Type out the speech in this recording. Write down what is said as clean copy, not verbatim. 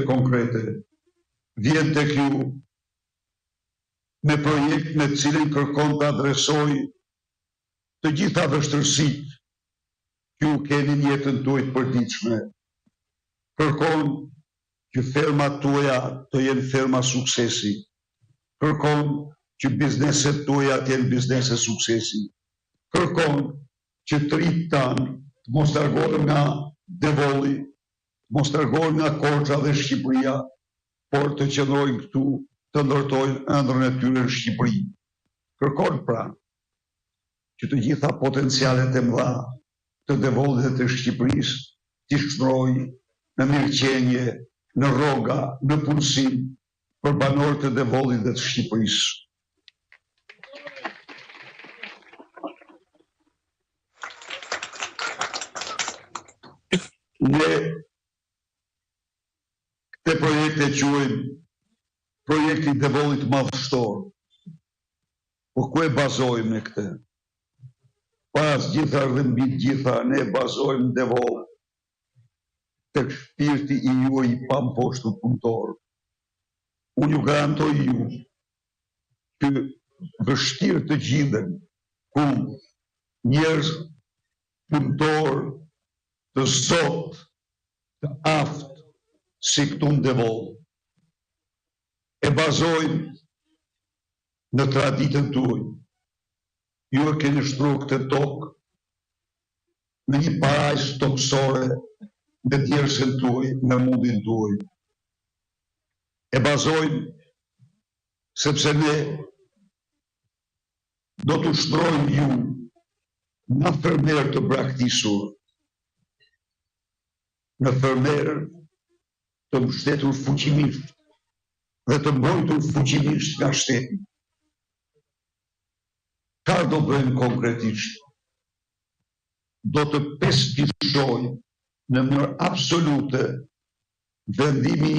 konkrete, vjen tek ju me projekt me cilin kërkon të adresoj të gjitha vështërsitë që ju keni në jetën tuaj të përditshme. Kërkon që fermat tuaja të jenë ferma suksesi. Kërkon që bizneset tuaja të jenë biznese suksesi. Kërkon që të rinjtë tanë të mos largohen nga Devolli, të mos largohen nga Korça dhe Shqipëria, por të qëndrojnë këtu, të ndërtojnë ëndrrën e tyre në Shqipëri. Kërkon pra që të gjitha potencialet e mëdha të Devollit dhe të Shqipërisë t'i shndrojë në mirëqenie, në rroga, në punësim për banorët e Devollit dhe të Shqipërisë. Ne këte projekte quajmë projekti Devollit madhështor. Po ku e bazojmë ne këtë? Pas gjitha dhe mbi gjitha ne bazojmë Devoll tek shpirti i juaj i pamposhtur punëtor. Unë ju garantoj ju që vështirë të gjenden ku njerëz punëtor të zot, të aftë si këtu në Devoll. E bazojmë në traditën tuaj. Ju e keni shtruar këtë tokë në një parajsë tokësore në djersën tuaj, në mundin tuaj. E bazojmë sepse ne do të shtrojmë ju në fermer të braktisur, në fermer të mbështetur fuqimisht dhe të mbrojtur fuqimisht nga shteti. Ka do bëjmë konkretisht? Do të pestifishojmë në mënyrë absolute vendimin